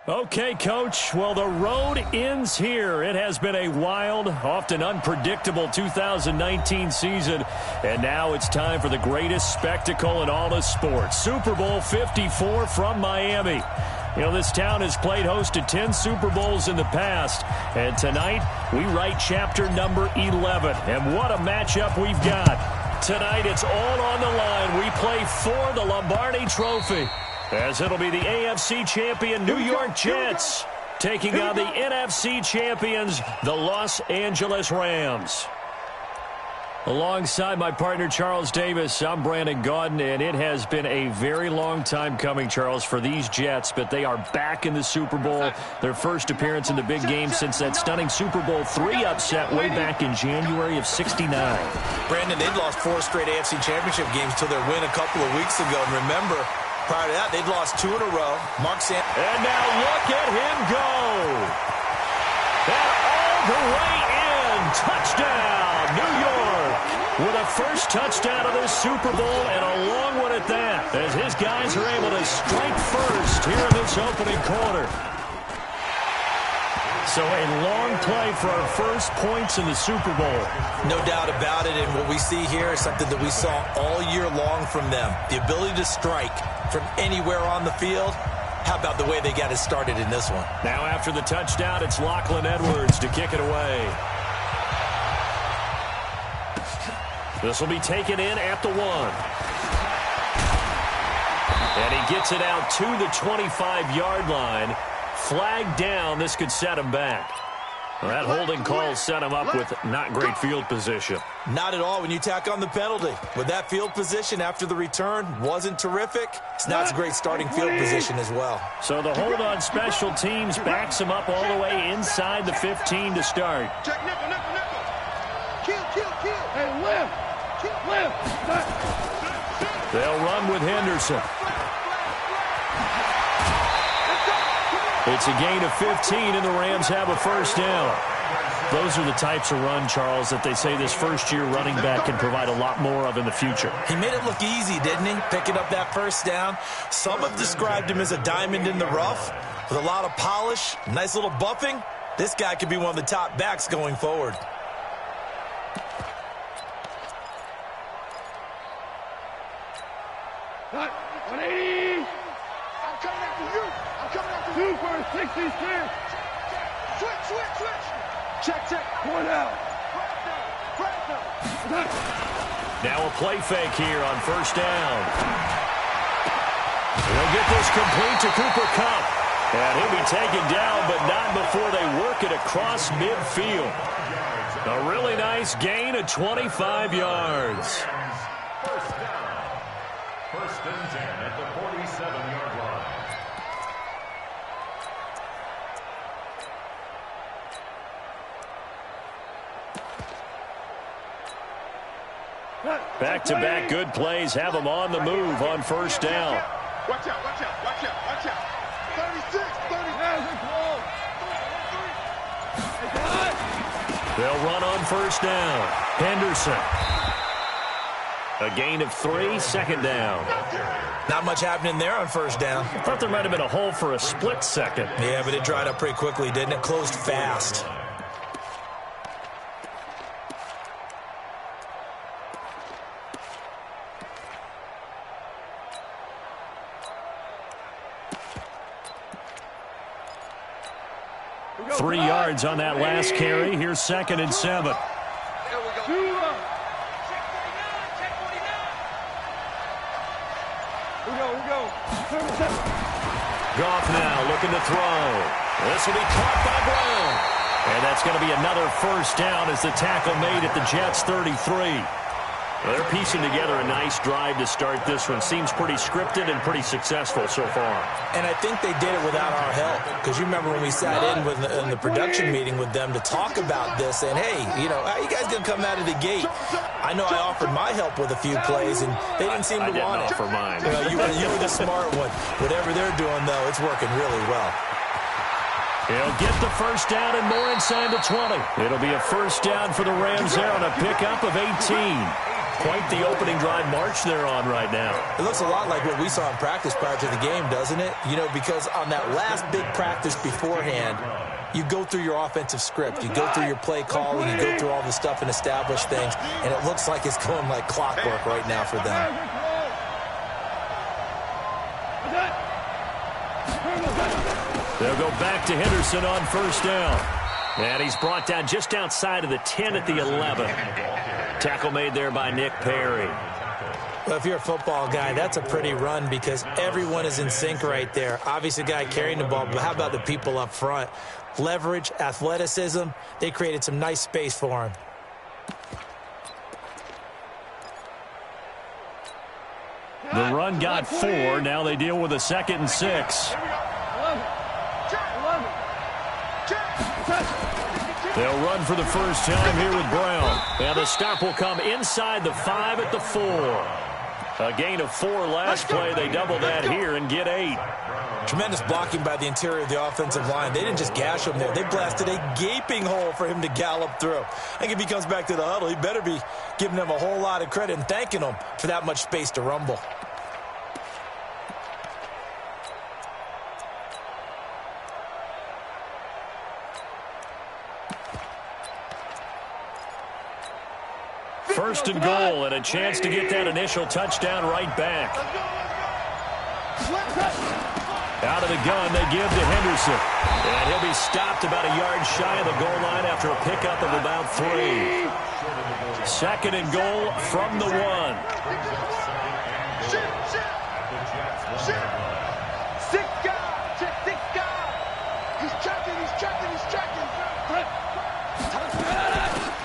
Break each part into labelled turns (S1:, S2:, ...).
S1: Okay, Coach. Well, the road ends here. It has been a wild, often unpredictable 2019 season. And now it's time for the greatest spectacle in all of sports. Super Bowl 54 from Miami. You know, this town has played host to 10 Super Bowls in the past. And tonight, we write chapter number 11. And what a matchup we've got. Tonight, it's all on the line. We play for the Lombardi Trophy, as it'll be the AFC champion New York Jets taking on the NFC champions, the Los Angeles Rams. Alongside my partner, Charles Davis, I'm Brandon Gaudin, and it has been a very long time coming, Charles, for these Jets, but they are back in the Super Bowl, their first appearance in the big game since that stunning Super Bowl III upset way back in January of '69.
S2: Brandon, they'd lost 4 straight AFC championship games till their win a couple of weeks ago, and remember, prior to that, they'd lost 2 in a row.
S1: And now look at him go. And all the way in. Touchdown, New York. With a first touchdown of this Super Bowl, and a long one at that, as his guys are able to strike first here in this opening quarter. So a long play for our first points in the Super Bowl.
S2: No doubt about it, and what we see here is something that we saw all year long from them. The ability to strike from anywhere on the field. How about the way they got it started in this one?
S1: Now after the touchdown, it's Lachlan Edwards to kick it away. This will be taken in at the 1. And he gets it out to the 25-yard line. Flag down. This could set him back. Well, that holding call set him up with not great field position.
S2: Not at all when you tack on the penalty. With that field position after the return wasn't terrific. Now it's a great starting field position as well.
S1: So the hold on special teams backs him up all the way inside the 15 to start.
S3: Check nickel, nickel, nickel. Kill. Hey, left.
S1: They'll run with Henderson. It's a gain of 15, and the Rams have a first down. Those are the types of run, Charles, that they say this first-year running back can provide a lot more of in the future.
S2: He made it look easy, didn't he? Picking up that first down. Some have described him as a diamond in the rough with a lot of polish, nice little buffing. This guy could be one of the top backs going forward.
S3: Cut. 180. I'm coming after you. 2 for 66. Switch. Check. Point out.
S1: Now a play fake here on first down. They'll get this complete to Cooper Kupp. And he'll be taken down, but not before they work it across midfield. A really nice gain of 25 yards.
S4: First and 10 at the 47-yard line.
S1: Back-to-back good plays have them on the move on first down.
S3: Watch out. 36, 30.
S1: They'll run on first down. Henderson. A gain of 3, second down.
S2: Not much happening there on first down.
S1: I thought there might have been a hole for a split second.
S2: Yeah, but it dried up pretty quickly, didn't it? Closed fast.
S1: Three yards on that last carry. Here's 2nd and 7. Goff now looking to throw. This will be caught by Brown. And that's going to be another first down as the tackle made at the Jets' 33. Well, they're piecing together a nice drive to start this one. Seems pretty scripted and pretty successful so far.
S2: And I think they did it without our help. Because you remember when we sat in the production meeting with them to talk about this, and hey, you know, how you guys going to come out of the gate? I know I offered my help with a few plays, and they didn't seem to want it.
S1: I didn't offer mine.
S2: You were the smart one. Whatever they're doing, though, it's working really well.
S1: He'll get the first down and more inside the 20. It'll be a first down for the Rams there on a pickup of 18. quite the opening drive march they're on right now.
S2: It looks a lot like what we saw in practice prior to the game, doesn't it? You know, because on that last big practice beforehand, you go through your offensive script. You go through your play calling. You go through all the stuff and establish things. And it looks like it's going like clockwork right now for them.
S1: They'll go back to Henderson on first down. And he's brought down just outside of the 10 at the 11. Tackle made there by Nick Perry.
S2: Well, if you're a football guy, that's a pretty run because everyone is in sync right there. Obviously, the guy carrying the ball, but how about the people up front? Leverage, athleticism, they created some nice space for him.
S1: The run got 4. Now they deal with a 2nd and 6. They'll run for the first time here with Brown. And the stop will come inside the 5 at the 4. A gain of 4 last play. They double that here and get 8.
S2: Tremendous blocking by the interior of the offensive line. They didn't just gash him there. They blasted a gaping hole for him to gallop through. I think if he comes back to the huddle, he better be giving them a whole lot of credit and thanking them for that much space to rumble.
S1: First and goal, and a chance to get that initial touchdown right back. Out of the gun, they give to Henderson. And he'll be stopped about a yard shy of the goal line after a pickup of about 3. 2nd and goal from the 1.
S3: Six guys. He's checking.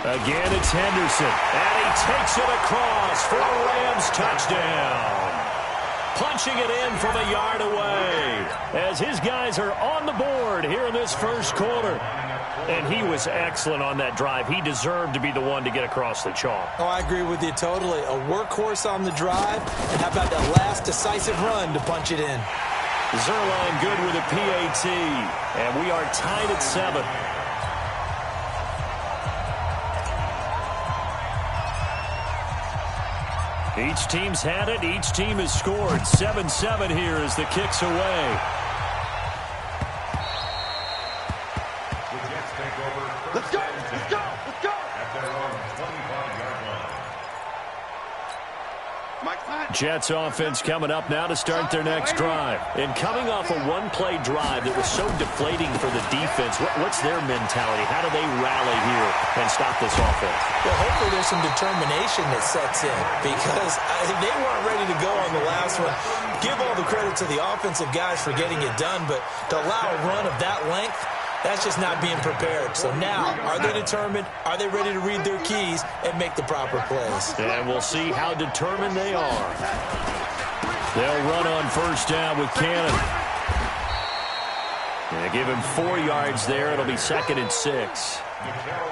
S1: Again, it's Henderson. And he takes it across for a Rams touchdown. Punching it in from a yard away as his guys are on the board here in this first quarter. And he was excellent on that drive. He deserved to be the one to get across the chalk.
S2: Oh, I agree with you totally. A workhorse on the drive. And how about that last decisive run to punch it in?
S1: Zerline good with a PAT. And we are tied at 7. Each team's had it. Each team has scored. 7-7 here as the kick's away.
S3: Let's go. At
S4: their own 25-yard line.
S1: Jets offense coming up now to start their next drive. And coming off a one-play drive that was so deflating for the defense, what's their mentality? How do they rally here and stop this offense?
S2: Well, hopefully there's some determination that sets in because they weren't ready to go on the last one. Give all the credit to the offensive guys for getting it done, but to allow a run of that length, that's just not being prepared. So now, are they determined? Are they ready to read their keys and make the proper plays?
S1: And we'll see how determined they are. They'll run on first down with Cannon. And give him 4 yards there. It'll be 2nd and 6.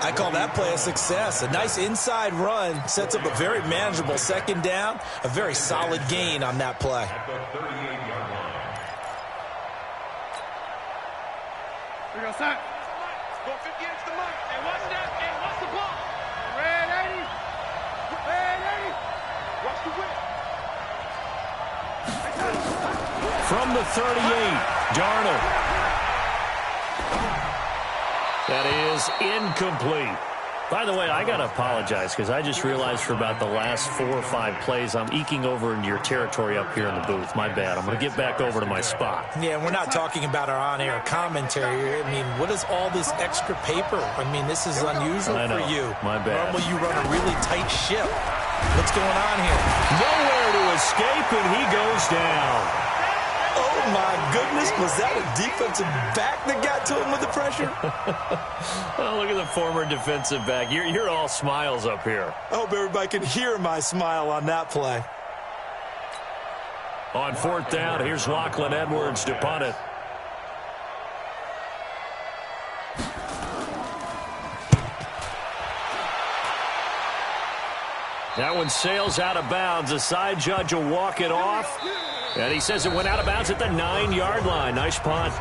S2: I call that play a success. A nice inside run sets up a very manageable 2nd down. A very solid gain on that play.
S4: At the 38-yard line.
S3: We go, son. Go 50 against the mark. And watch that. And watch the ball. Red 80. Watch the whip.
S1: From the 38, Darnold. That is incomplete. By the way, I got to apologize because I just realized for about the last 4 or 5 plays, I'm eking over into your territory up here in the booth. My bad. I'm going to get back over to my spot.
S2: Yeah, we're not talking about our on-air commentary. I mean, what is all this extra paper? I mean, this is unusual for you.
S1: My bad.
S2: Normally you run a really tight ship. What's going on here?
S1: Nowhere to escape, and he goes down.
S2: Oh, my goodness. Was that a defensive back that got to him with the pressure?
S1: Oh, look at the former defensive back. You're all smiles up here.
S2: I hope everybody can hear my smile on that play.
S1: On 4th down, here's Lachlan Edwards to punt it. That one sails out of bounds. The side judge will walk it off. And he says it went out of bounds at the 9-yard line. Nice punt.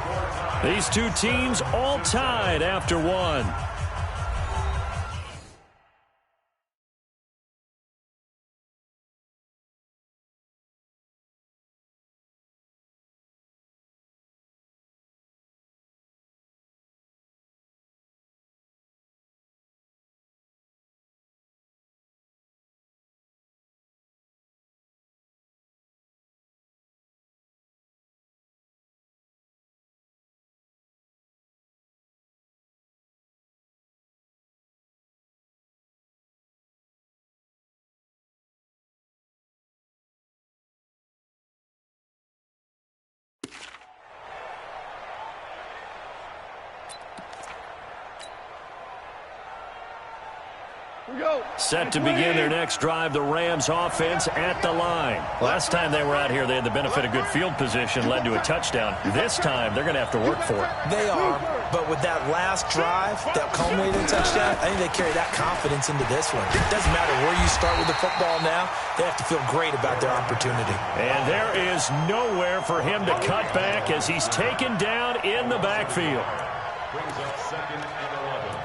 S1: These two teams all tied after 1. Set to begin their next drive, the Rams offense at the line. Last time they were out here, they had the benefit of good field position, led to a touchdown. This time, they're going to have to work for it.
S2: They are, but with that last drive, that culminating touchdown, I think they carry that confidence into this one. It doesn't matter where you start with the football now. They have to feel great about their opportunity.
S1: And there is nowhere for him to cut back as he's taken down in the backfield.
S4: Brings up 2nd and 11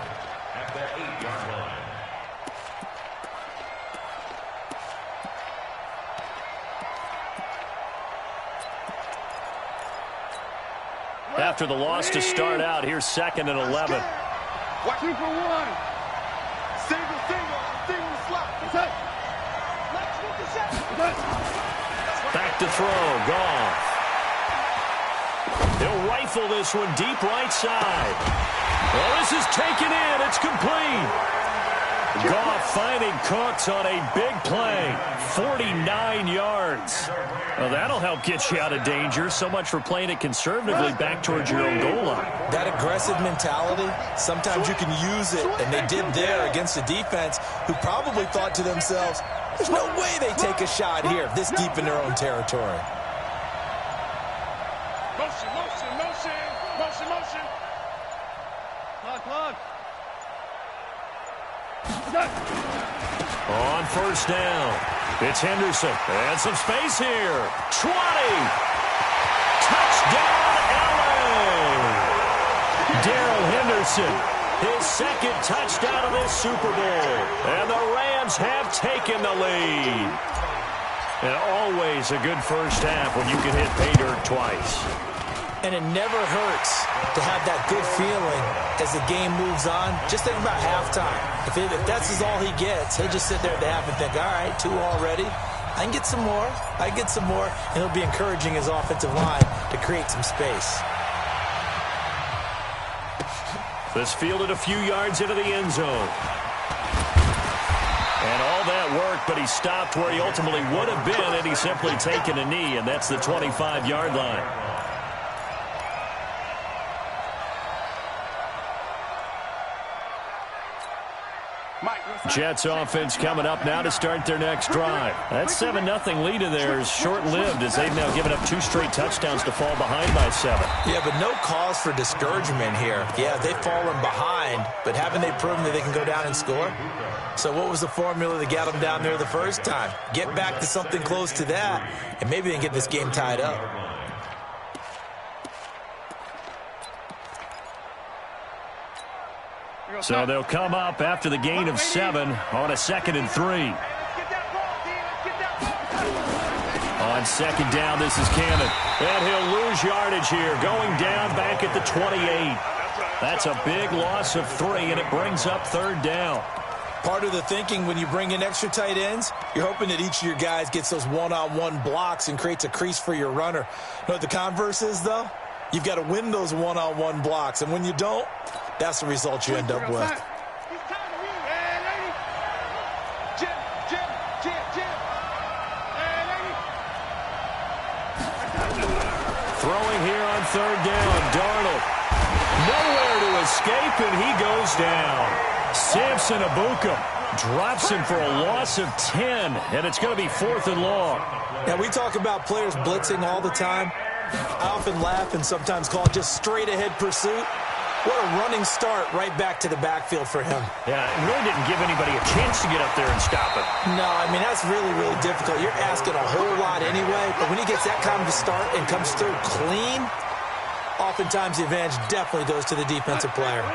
S4: at the 8-yard line.
S1: After the loss to start out, here's 2nd and 11.
S3: Watch 2 for 1. Single, slot.
S1: Back to throw, Goff. He'll rifle this one deep right side. Well, this is taken in. It's complete. Goff finding Cooks on a big play. 49 yards. Well, that'll help get you out of danger. So much for playing it conservatively back towards your own goal line.
S2: That aggressive mentality, sometimes you can use it, and they did there against a defense who probably thought to themselves, there's no way they take a shot here this deep in their own territory.
S3: Motion. Clock.
S1: On first down, it's Henderson. And some space here. 20. Touchdown, LA. Darrell Henderson, his 2nd touchdown of this Super Bowl. And the Rams have taken the lead. And always a good first half when you can hit pay dirt twice.
S2: And it never hurts to have that good feeling as the game moves on. Just think about halftime. If that's all he gets, he'll just sit there at the half and think, all right, 2 already. I can get some more. And he'll be encouraging his offensive line to create some space.
S1: This fielded a few yards into the end zone. And all that work, but he stopped where he ultimately would have been had he simply taken a knee, and that's the 25-yard line. Jets offense coming up now to start their next drive. That 7-0 lead of theirs short-lived as they've now given up 2 straight touchdowns to fall behind by 7.
S2: Yeah, but no cause for discouragement here. Yeah, they've fallen behind, but haven't they proven that they can go down and score? So what was the formula that got them down there the first time? Get back to something close to that, and maybe they can get this game tied up.
S1: So they'll come up after the gain of 7 on a 2nd and 3. On 2nd down, this is Cannon. And he'll lose yardage here, going down back at the 28. That's a big loss of 3, and it brings up 3rd down.
S2: Part of the thinking when you bring in extra tight ends, you're hoping that each of your guys gets those one-on-one blocks and creates a crease for your runner. You know what the converse is, though? You've got to win those one-on-one blocks, and when you don't, that's the result you end up with.
S1: Throwing here on 3rd down, Darnold. Nowhere to escape, and he goes down. Samson Abuka drops him for a loss of 10, and it's going to be 4th and long.
S2: Now, we talk about players blitzing all the time. I often laugh and sometimes call it just straight-ahead pursuit. What a running start right back to the backfield for him.
S1: Yeah, it really didn't give anybody a chance to get up there and stop it.
S2: No, I mean, that's really, really difficult. You're asking a whole lot anyway, but when he gets that kind of a start and comes through clean, oftentimes the advantage definitely goes to the defensive player.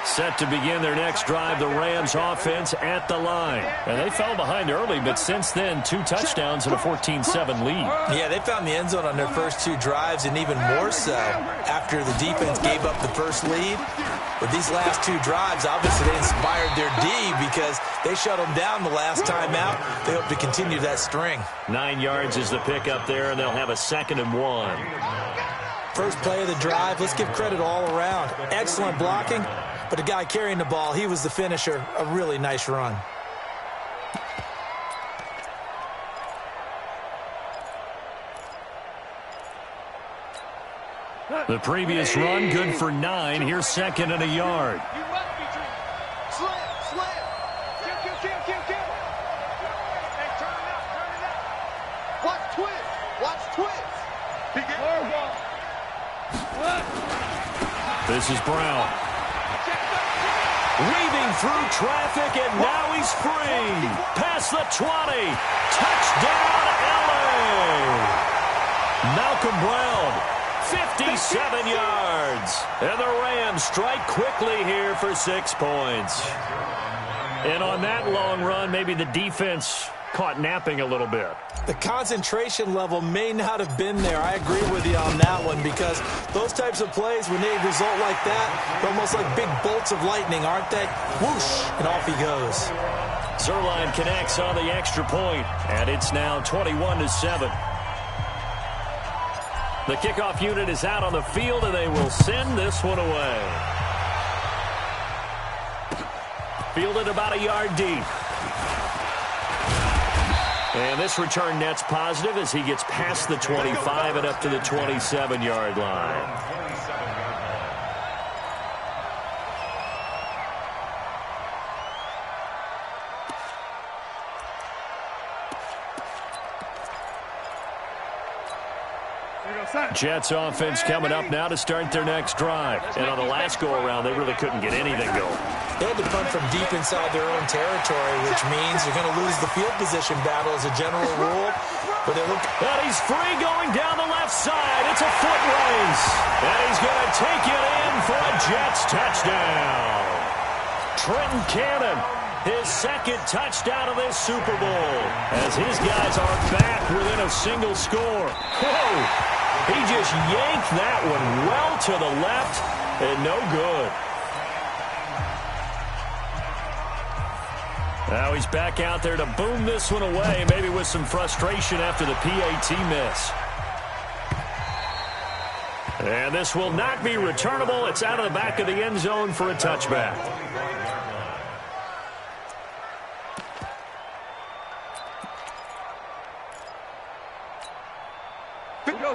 S1: Set to begin their next drive, the Rams offense at the line. And they fell behind early, but since then, 2 touchdowns and a 14-7 lead.
S2: Yeah, they found the end zone on their first 2 drives, and even more so after the defense gave up the first lead. With these last 2 drives, obviously they inspired their D because they shut them down the last time out. They hope to continue that string.
S1: 9 yards is the pickup there, and they'll have a 2nd and 1.
S2: First play of the drive, let's give credit all around. Excellent blocking. But the guy carrying the ball, he was the finisher. A really nice run.
S1: The previous run, good for 9. Here's 2nd and a yard. This is Brown. Weaving through traffic, and now he's free. Past the 20. Touchdown, LA. Malcolm Brown, 57 yards. And the Rams strike quickly here for 6 points. And on that long run, maybe the defense caught napping a little bit.
S2: The concentration level may not have been there. I agree with you on that one, because those types of plays, when they result like that, they're almost like big bolts of lightning, aren't they? Whoosh, and off he goes.
S1: Zerline connects on the extra point, and it's now 21-7. The kickoff unit is out on the field, and they will send this one away. Fielded about a yard deep. And this return net's positive as he gets past the 25 and up to the 27-yard line. Jets offense coming up now to start their next drive. And on the last go-around, they really couldn't get anything going.
S2: They had to punt from deep inside their own territory, which means you're going to lose the field position battle as a general rule. But they look.
S1: And he's free going down the left side. It's a foot race. And he's going to take it in for a Jets touchdown. Trenton Cannon, his second touchdown of this Super Bowl, as his guys are back within a single score. Whoa! He just yanked that one well to the left, and no good. Now he's back out there to boom this one away, maybe with some frustration after the PAT miss. And this will not be returnable. It's out of the back of the end zone for a touchback.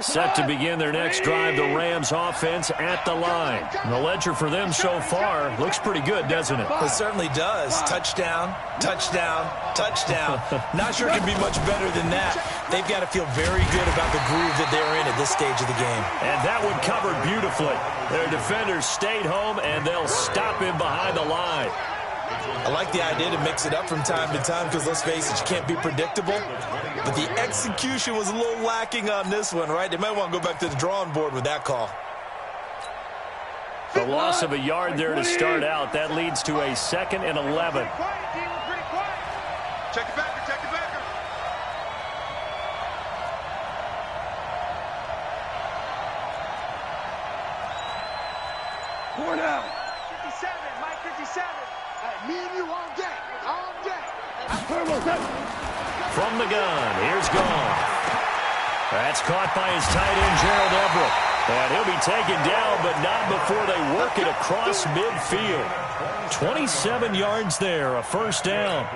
S1: Set to begin their next drive, the Rams offense at the line. And the ledger for them so far looks pretty good, doesn't it?
S2: It certainly does. Touchdown, touchdown, touchdown. Not sure it can be much better than that. They've got to feel very good about the groove that they're in at this stage of the game.
S1: And that one covered beautifully. Their defenders stayed home, and they'll stop him behind the line.
S2: I like the idea to mix it up from time to time because, let's face it, you can't be predictable. But the execution was a little lacking on this one, right? They might want to go back to the drawing board with that call.
S1: The loss of a yard there to start out. That leads to a 2nd and 11.
S3: Check it back, check it back. Four now. 57, Mike 57. Me and you all day, all day.
S1: From the gun, here's Gone. That's caught by his tight end, Gerald Everett. And he'll be taken down, but not before they work it across midfield. 27 yards there, a first down.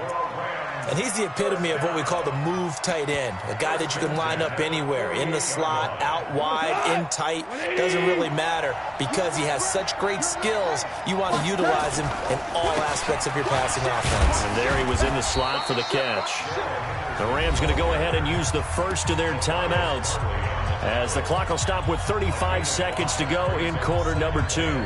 S2: And he's the epitome of what we call the move tight end. A guy that you can line up anywhere, in the slot, out wide, in tight. Doesn't really matter because he has such great skills. You want to utilize him in all aspects of your passing offense.
S1: And there he was in the slot for the catch. The Rams going to go ahead and use the first of their timeouts as the clock will stop with 35 seconds to go in quarter number 2.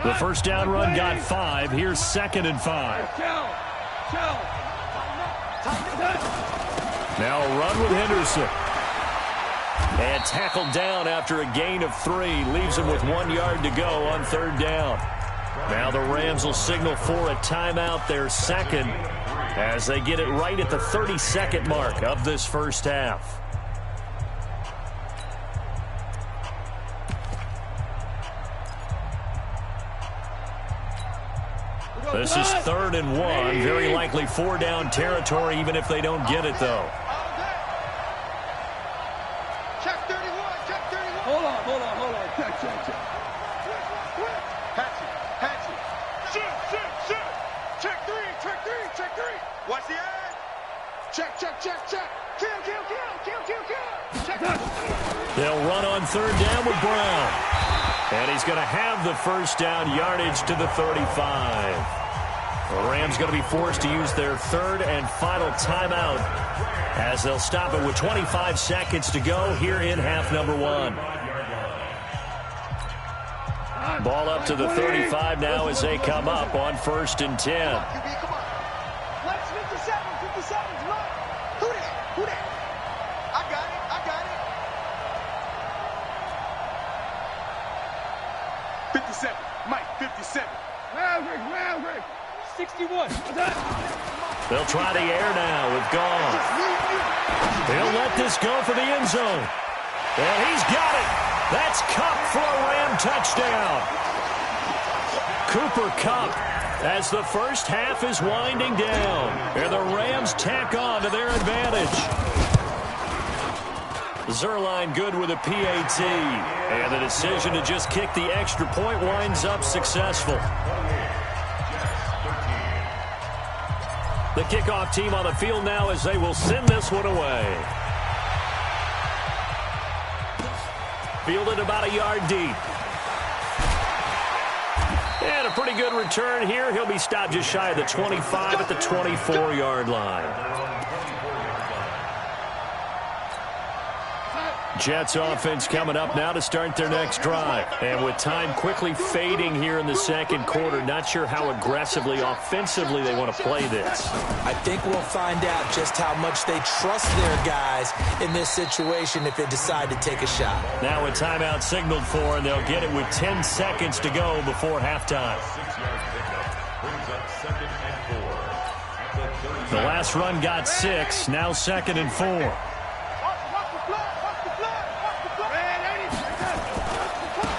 S1: The first down run got 5. Here's 2nd and 5. Now a run with Henderson. And tackled down after a gain of 3. Leaves him with 1 yard to go on 3rd down. Now the Rams will signal for a timeout, their second, as they get it right at the 32nd mark of this first half. This is 3rd and 1. Very likely 4 down territory, even if they don't get it, though.
S3: Check 31, check 31. Hold on. Check. Hatchet. Shoot. Check 3. Watch the edge. Check. Kill. Check.
S1: They'll run on 3rd down with Brown. And he's going to have the first down, yardage to the 35. The Rams going to be forced to use their third and final timeout as they'll stop it with 25 seconds to go here in half number one. Ball up to the 35 now as they come up on 1st and 10.
S3: Let's 57, 57, come on. Who that? I got it. 57, Mike, 57. Maverick. 61.
S1: They'll try the air now with Gall. They'll let this go for the end zone. And he's got it. That's Kupp for a Ram touchdown. Cooper Kupp as the first half is winding down. And the Rams tack on to their advantage. Zerline good with a PAT. And the decision to just kick the extra point winds up successful. The kickoff team on the field now as they will send this one away. Fielded about a yard deep. And a pretty good return here. He'll be stopped just shy of the 25 at the 24-yard line. Jets offense coming up now to start their next drive. And with time quickly fading here in the second quarter, not sure how aggressively, offensively they want to play this.
S2: I think we'll find out just how much they trust their guys in this situation if they decide to take a shot.
S1: Now a timeout signaled for, and they'll get it with 10 seconds to go before halftime. The last run got 6, now 2nd and 4.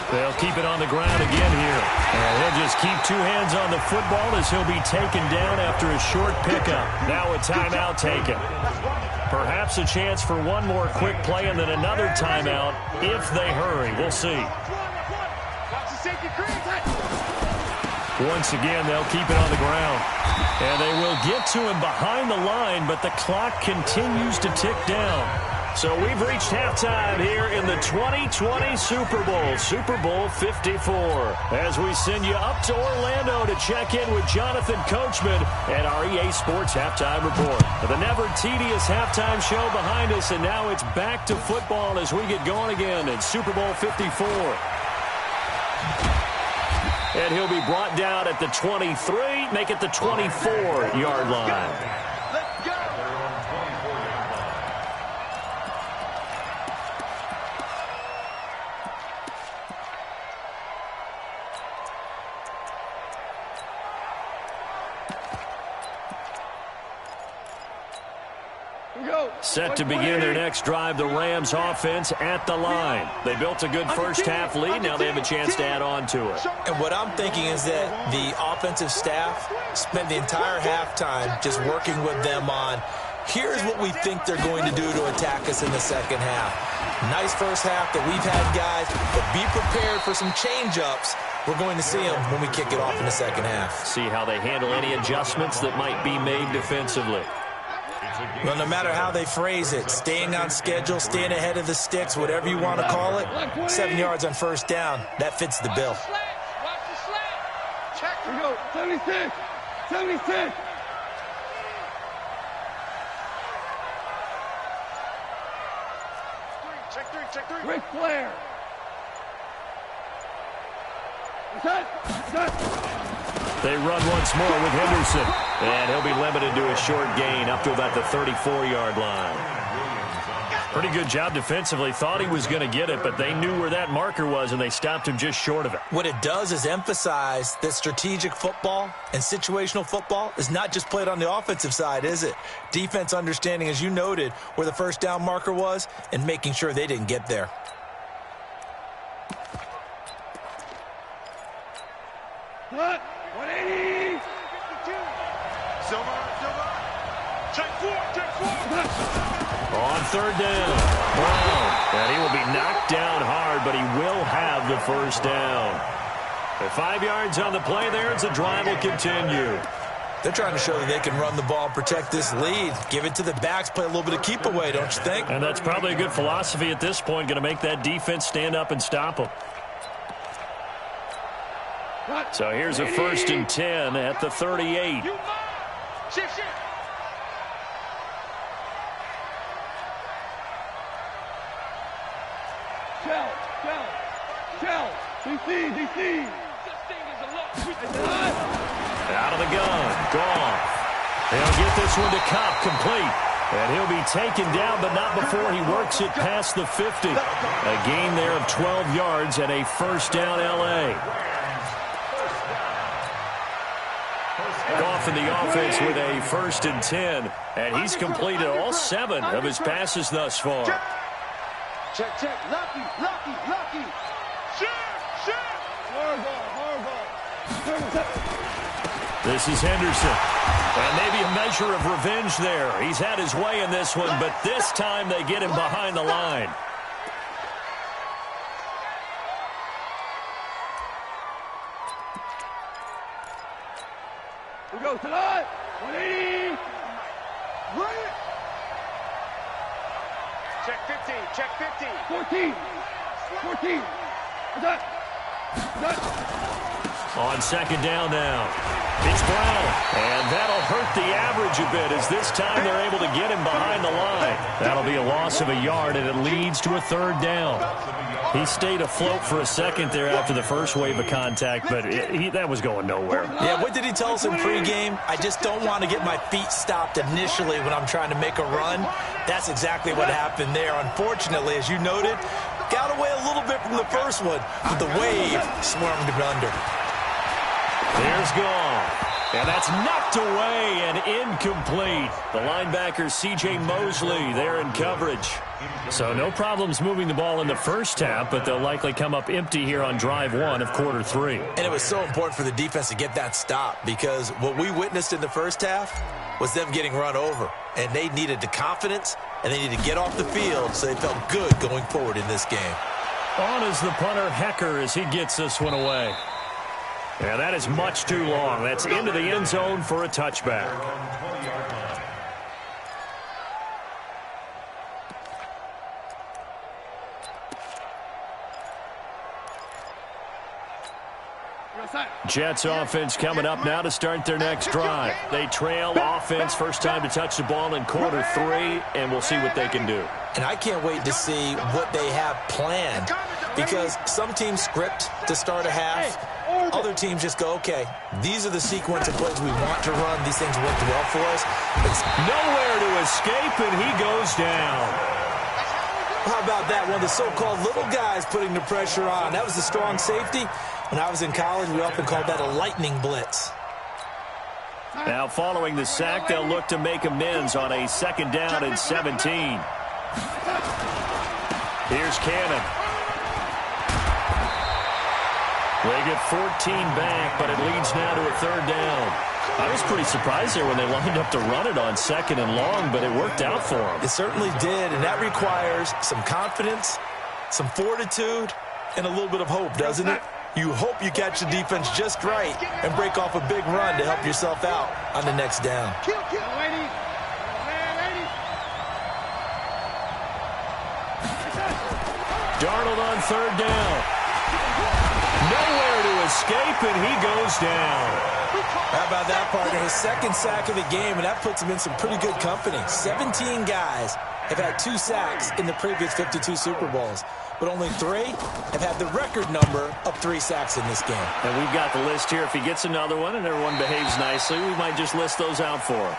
S1: They'll keep it on the ground again here. And he'll just keep 2 hands on the football as he'll be taken down after a short pickup. Now a timeout taken. Perhaps a chance for one more quick play and then another timeout if they hurry. We'll see. Once again, they'll keep it on the ground. And they will get to him behind the line, but the clock continues to tick down. So we've reached halftime here in the 2020 Super Bowl, Super Bowl 54. As we send you up to Orlando to check in with Jonathan Coachman and our EA Sports Halftime Report. The never tedious halftime show behind us, and now it's back to football as we get going again in Super Bowl 54. And he'll be brought down at the 23, make it the 24-yard line. Set to begin their next drive, the Rams offense at the line. They built a good first half lead. Now they have a chance to add on to it.
S2: And what I'm thinking is that the offensive staff spent the entire halftime just working with them on, here's what we think they're going to do to attack us in the second half. Nice first half that we've had, guys, but be prepared for some change-ups. We're going to see them when we kick it off in the second half.
S1: See how they handle any adjustments that might be made defensively.
S2: Well, no matter how they phrase it, staying on schedule, staying ahead of the sticks, whatever you want to call it, 7 yards on first down, that fits the bill.
S3: Watch the slant. Check. Here we go. 76. 76. Check three. Ric Flair.
S1: They run once more with Henderson. And he'll be limited to a short gain up to about the 34-yard line. Pretty good job defensively. Thought he was going to get it, but they knew where that marker was, and they stopped him just short of it.
S2: What it does is emphasize that strategic football and situational football is not just played on the offensive side, is it? Defense understanding, as you noted, where the first down marker was and making sure they didn't get there.
S3: What? 180. Silver. Check four.
S1: On third down, Brown. And he will be knocked down hard, but he will have the first down. At 5 yards on the play there, the drive will continue.
S2: They're trying to show that they can run the ball and protect this lead. Give it to the backs, play a little bit of keep away, don't you think?
S1: And that's probably a good philosophy at this point, going to make that defense stand up and stop them. So here's a 1st and 10 at the 38.
S3: Shift. Tell. DC.
S1: Out of the gun. Gone. They'll get this one to Kopp, complete. And he'll be taken down, but not before he works it past the 50. A gain there of 12 yards and a 1st down L.A. Goff in the offense with a 1st and 10. And he's completed all 7 of his passes thus far.
S3: Check. Lucky. Shit.
S1: This is Henderson. And maybe a measure of revenge there. He's had his way in this one, but this time they get him behind the line.
S3: We go tonight. 180. Check 15. 14.
S1: On 2nd down now. It's Brown. And that'll hurt the average a bit as this time they're able to get him behind the line. That'll be a loss of a yard, and it leads to a 3rd down. He stayed afloat for a second there after the first wave of contact, but that was going nowhere.
S2: Yeah, what did he tell us in pregame? I just don't want to get my feet stopped initially when I'm trying to make a run. That's exactly what happened there. Unfortunately, as you noted, got away a little bit from the first one, but the wave swarmed him under.
S1: There's Goff. And that's knocked away and incomplete. The linebacker, C.J. Mosley, there in coverage. So no problems moving the ball in the first half, but they'll likely come up empty here on drive 1 of quarter 3.
S2: And it was so important for the defense to get that stop because what we witnessed in the first half was them getting run over. And they needed the confidence, and they needed to get off the field so they felt good going forward in this game.
S1: On is the punter, Hecker, as he gets this one away. And that is much too long. That's into the end zone for a touchback. Jets offense coming up now to start their next drive. They trail offense, first time to touch the ball in quarter 3, and we'll see what they can do.
S2: And I can't wait to see what they have planned because some teams script to start a half. Other teams just go, okay, these are the sequence of plays we want to run. These things worked well for us.
S1: It's nowhere to escape, and he goes down.
S2: How about that? One of the so-called little guys putting the pressure on. That was the strong safety. When I was in college, we often called that a lightning blitz.
S1: Now, following the sack, they'll look to make amends on a 2nd down and 17. Here's Cannon. They get 14 back, but it leads now to a 3rd down. I was pretty surprised there when they lined up to run it on 2nd and long, but it worked out for them.
S2: It certainly did, and that requires some confidence, some fortitude, and a little bit of hope, doesn't it? You hope you catch the defense just right and break off a big run to help yourself out on the next down.
S1: Darnold on 3rd down. Nowhere to escape, and he goes down.
S2: How about that, partner? His 2nd sack of the game, and that puts him in some pretty good company. 17 guys have had 2 sacks in the previous 52 Super Bowls, but only 3 have had the record number of 3 sacks in this game.
S1: And we've got the list here. If he gets another one and everyone behaves nicely, we might just list those out for him.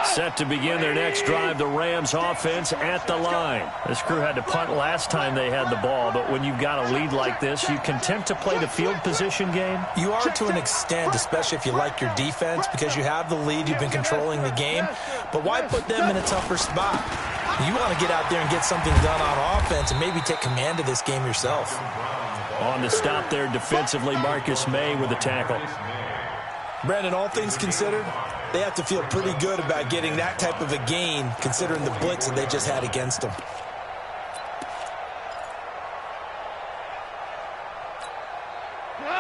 S1: Set to begin their next drive, the Rams offense at the line. This crew had to punt last time they had the ball, but when you've got a lead like this, you content to play the field position game?
S2: You are to an extent, especially if you like your defense, because you have the lead, you've been controlling the game. But why put them in a tougher spot? You want to get out there and get something done on offense and maybe take command of this game yourself.
S1: On the stop there defensively, Marcus May with the tackle.
S2: Brandon, all things considered, they have to feel pretty good about getting that type of a gain, considering the blitz that they just had against them.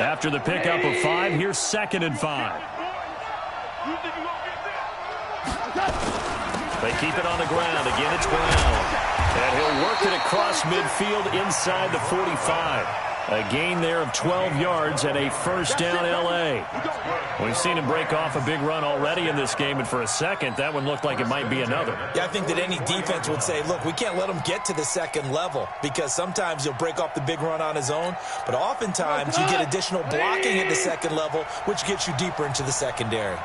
S1: After the pickup of 5, here's 2nd and 5. They keep it on the ground. Again, it's Brown. And he'll work it across midfield inside the 45. A gain there of 12 yards and a first down L.A. We've seen him break off a big run already in this game, and for a second, that one looked like it might be another.
S2: Yeah, I think that any defense would say, look, we can't let him get to the second level because sometimes he'll break off the big run on his own, but oftentimes you get additional blocking at the second level, which gets you deeper into the secondary.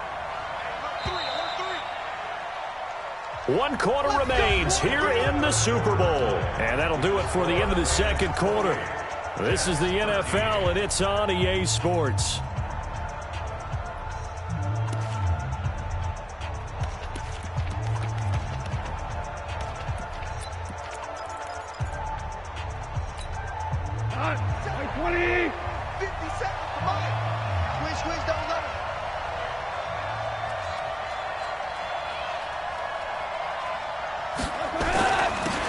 S1: 1 quarter remains here in the Super Bowl. And that'll do it for the end of the second quarter. This is the NFL, and it's on EA Sports.
S3: Hot. 20. 50 seconds. Come on. Squeeze, double letter.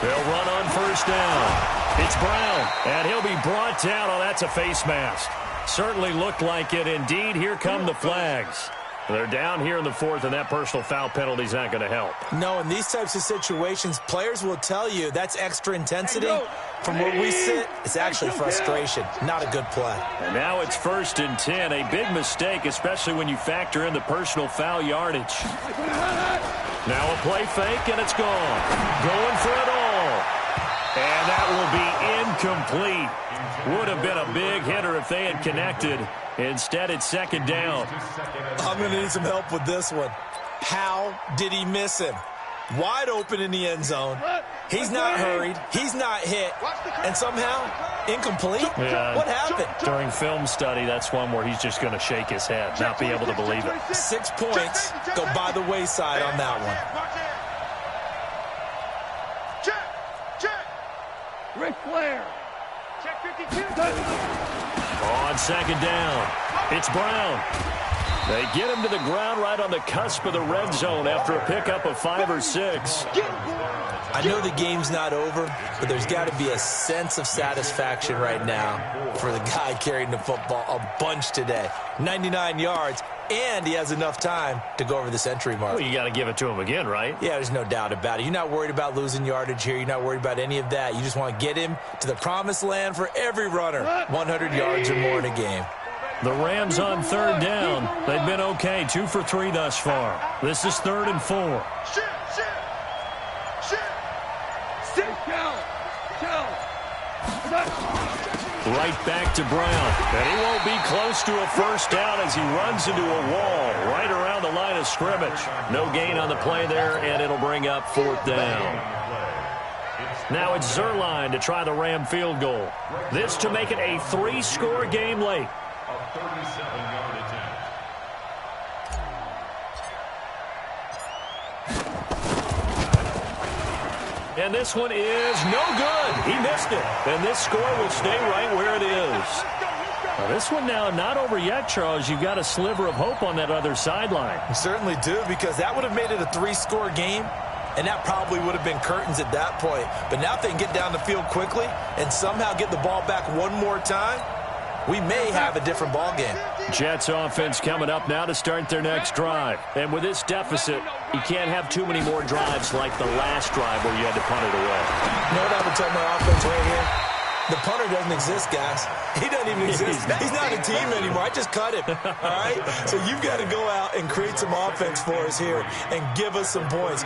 S1: They'll run on first down. It's Brown, and he'll be brought down. Oh, that's a face mask. Certainly looked like it. Indeed, here come the flags. They're down here in the fourth, and that personal foul penalty is not going to help.
S2: No, in these types of situations, players will tell you that's extra intensity. From where we sit, it's actually frustration. Not a good play.
S1: And now it's 1st and 10. A big mistake, especially when you factor in the personal foul yardage. Now a play fake, and it's gone. Going for it all. And that will be incomplete. Would have been a big hitter if they had connected. Instead, it's 2nd down.
S2: I'm going to need some help with this one. How did he miss him? Wide open in the end zone. He's not hurried. He's not hit. And somehow, incomplete?
S1: Yeah.
S2: What happened?
S1: During film study, that's one where he's just going to shake his head, not be able to believe it.
S2: 6 points go by the wayside on that one.
S3: Ric Flair. Check 52.
S1: On 2nd down, it's Brown. They get him to the ground right on the cusp of the red zone after a pickup of 5 or 6.
S2: I know the game's not over, but there's got to be a sense of satisfaction right now for the guy carrying the football a bunch today. 99 yards, and he has enough time to go over the century mark.
S1: Well, you got to give it to him again, right?
S2: Yeah, there's no doubt about it. You're not worried about losing yardage here. You're not worried about any of that. You just want to get him to the promised land for every runner. 100 yards or more in a game.
S1: The Rams on 3rd down. They've been okay, 2 for 3 thus far. This is 3rd and 4. Right back to Brown. And he won't be close to a first down as he runs into a wall right around the line of scrimmage. No gain on the play there, and it'll bring up 4th down. Now it's Zerline to try the Ram field goal. This to make it a 3-score game late.
S4: A 37-yard attempt.
S1: And this one is no good. He missed it. And this score will stay right where it is. Now this one now not over yet, Charles. You've got a sliver of hope on that other sideline.
S2: You certainly do, because that would have made it a 3-score game, and that probably would have been curtains at that point. But now if they can get down the field quickly and somehow get the ball back one more time, we may have a different ball game.
S1: Jets offense coming up now to start their next drive. And with this deficit, you can't have too many more drives like the last drive where you had to punt it away.
S2: You know what I would tell my offense right here? The punter doesn't exist, guys. He doesn't even exist. He's not a team anymore. I just cut him, all right? So you've got to go out and create some offense for us here and give us some points.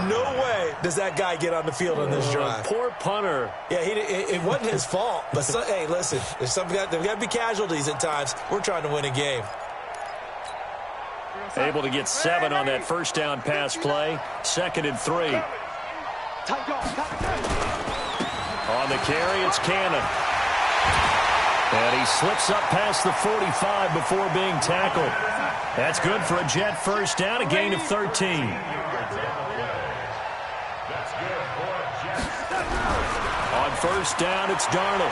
S2: No way does that guy get on the field on this drive.
S1: Poor punter.
S2: Yeah, it wasn't his fault. But, hey, listen, there's got to be casualties at times. We're trying to win a game.
S1: Able to get 7 on that first down pass play. 2nd and 3. On the carry, it's Cannon. And he slips up past the 45 before being tackled. That's good for a Jet first down, a gain of 13. On first down, it's Darnold.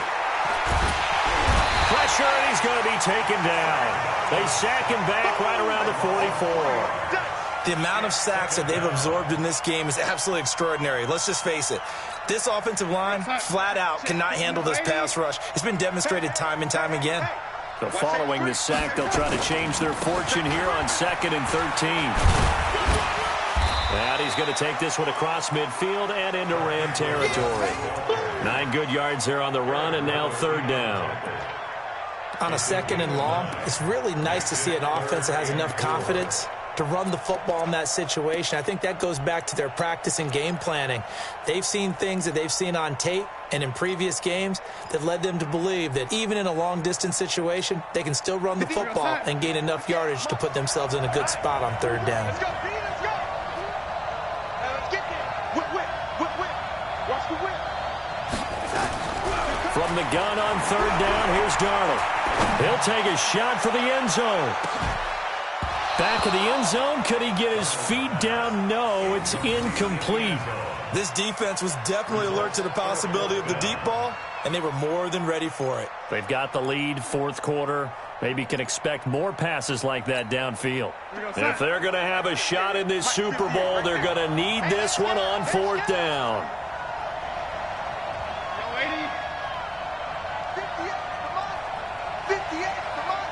S1: Pressure, and he's going to be taken down. They sack him back right around the 44.
S2: The amount of sacks that they've absorbed in this game is absolutely extraordinary. Let's just face it. This offensive line, flat out, cannot handle this pass rush. It's been demonstrated time and time again.
S1: So following this sack, they'll try to change their fortune here on 2nd and 13. And he's going to take this one across midfield and into Ram territory. 9 good yards there on the run, and now 3rd down.
S2: On a 2nd and long, it's really nice to see an offense that has enough confidence to run the football in that situation. I think that goes back to their practice and game planning. They've seen things that they've seen on tape and in previous games that led them to believe that even in a long-distance situation, they can still run the football and gain enough yardage to put themselves in a good spot on 3rd down.
S3: Let's go, B, let's go. Let's get there. Whip. Watch the whip.
S1: From the gun on 3rd down, here's Darnold. He'll take a shot for the end zone. Back of the end zone. Could he get his feet down? No, it's incomplete.
S2: This defense was definitely alert to the possibility of the deep ball, and they were more than ready for it.
S1: They've got the lead, 4th quarter. Maybe can expect more passes like that downfield. If they're going to have a shot in this Super Bowl, they're going to need this one on 4th down.
S3: 58, come on.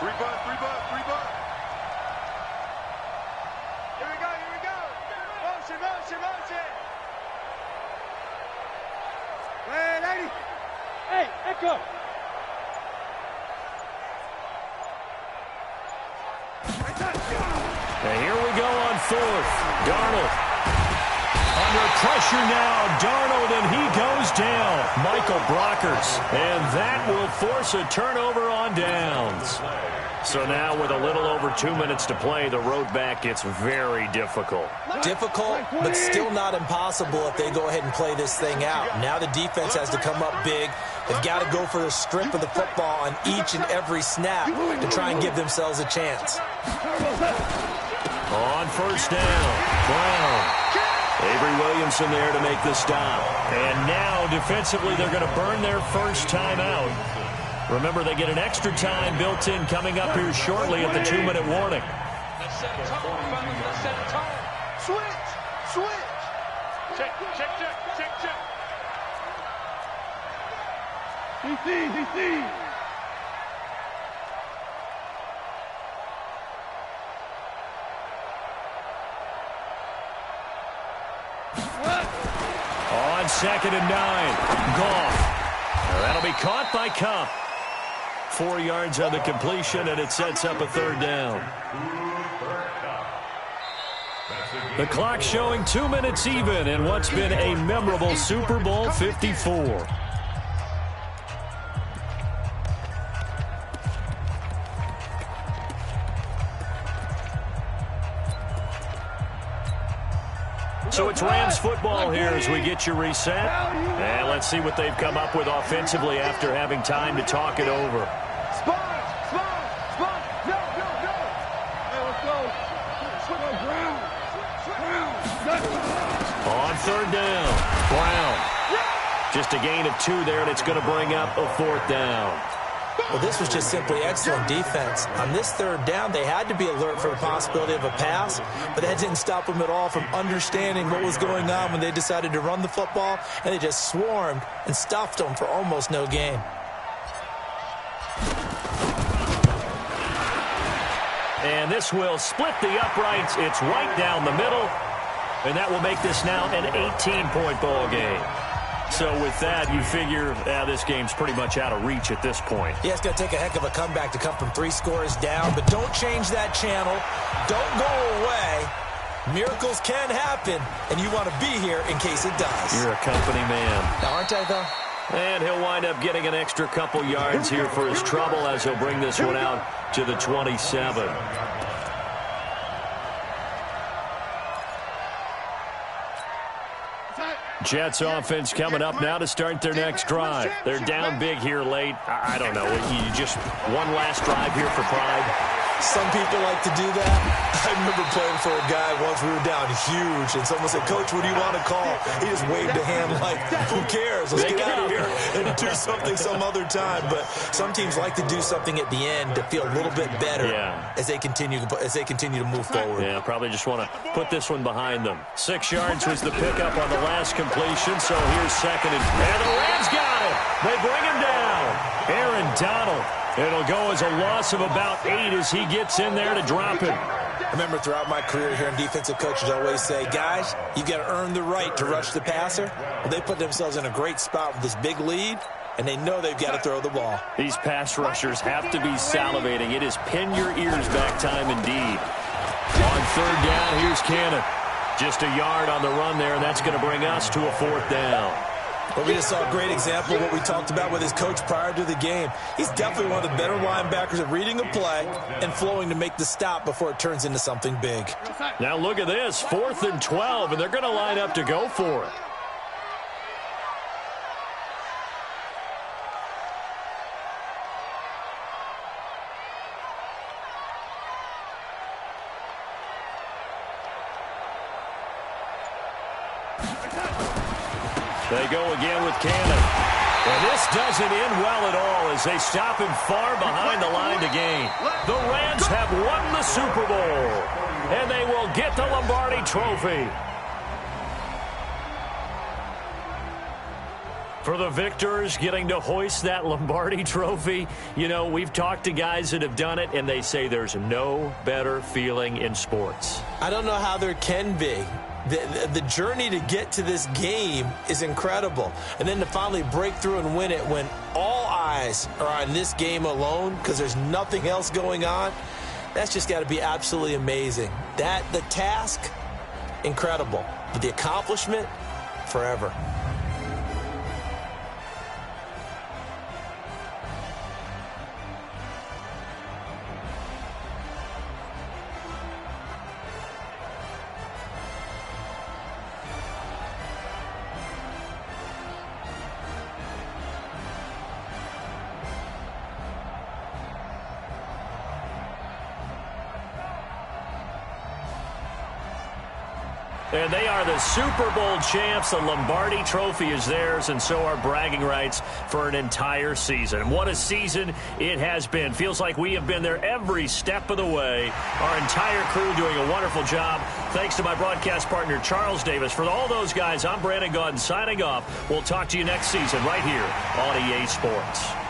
S3: 3 bucks. Here we go. Motion. Hey, lady. Hey, echo.
S1: And here we go on 4th. Darnold. Under pressure now, Darnold, and he goes down. Michael Brockers. And that will force a turnover on downs. So now with a little over 2 minutes to play, the road back gets very difficult.
S2: Difficult, but still not impossible if they go ahead and play this thing out. Now the defense has to come up big. They've got to go for the strip of the football on each and every snap to try and give themselves a chance.
S1: On 1st down, Brown. Avery Williamson there to make the stop. And now defensively they're going to burn their first timeout. Remember, they get an extra time built in coming up here shortly at the 2-minute warning.
S3: Let's set a tone, fellas. Let's set a tone. Switch. Check. DC.
S1: On 2nd and 9, Goff. That'll be caught by Kupp. 4 yards on the completion, and it sets up a 3rd down. The clock showing 2 minutes even in what's been a memorable Super Bowl 54. So it's Rams football here as we get you reset. And let's see what they've come up with offensively after having time to talk it over.
S3: Spot. No. Hey, let's go. Brown.
S1: On 3rd down, Brown. Just a gain of 2 there, and it's going to bring up a 4th down.
S2: Well, this was just simply excellent defense. On this 3rd down, they had to be alert for the possibility of a pass, but that didn't stop them at all from understanding what was going on when they decided to run the football, and they just swarmed and stuffed them for almost no gain.
S1: And this will split the uprights. It's right down the middle, and that will make this now an 18-point ball game. So with that, you figure this game's pretty much out of reach at this point.
S2: Yeah, it's going to take a heck of a comeback to come from 3 scores down, but don't change that channel. Don't go away. Miracles can happen, and you want to be here in case it does.
S1: You're a company man.
S2: Aren't I, though?
S1: And he'll wind up getting an extra couple yards here for his trouble as he'll bring this one out to the 27. Jets offense coming up now to start their next drive. They're down big here late. I don't know. You just one last drive here for pride.
S2: Some people like to do that. I remember playing for a guy once. We were down huge, and someone said, "Coach, what do you want to call?" He just waved a hand like, "Who cares? Let's get out of here and do something some other time." But some teams like to do something at the end to feel a little bit better as they continue to move forward.
S1: Yeah, probably just want to put this one behind them. 6 yards was the pickup on the last completion, so here's 2nd, and the Rams got him. They bring him down. Aaron Donald. It'll go as a loss of about 8 as he gets in there to drop him.
S2: I remember throughout my career hearing defensive coaches always say, guys, you got to earn the right to rush the passer. Well, they put themselves in a great spot with this big lead, and they know they've got to throw the ball.
S1: These pass rushers have to be salivating. It is pin your ears back time indeed. On third down, here's Cannon. Just a yard on the run there, and that's going to bring us to a fourth down.
S2: Well, we just saw a great example of what we talked about with his coach prior to the game. He's definitely one of the better linebackers at reading a play and flowing to make the stop before it turns into something big.
S1: Now look at this, 4th and 12, and they're going to line up to go for it. They go again with Cannon. And this doesn't end well at all as they stop him far behind the line to gain. The Rams have won the Super Bowl, and they will get the Lombardi Trophy. For the victors getting to hoist that Lombardi Trophy, you know, we've talked to guys that have done it, and they say there's no better feeling in sports.
S2: I don't know how there can be. The journey to get to this game is incredible. And then to finally break through and win it when all eyes are on this game alone because there's nothing else going on, that's just got to be absolutely amazing. The task, incredible. But the accomplishment, forever.
S1: And they are the Super Bowl champs. The Lombardi Trophy is theirs, and so are bragging rights for an entire season. What a season it has been. Feels like we have been there every step of the way. Our entire crew doing a wonderful job. Thanks to my broadcast partner, Charles Davis. For all those guys, I'm Brandon Gaudin signing off. We'll talk to you next season right here on EA Sports.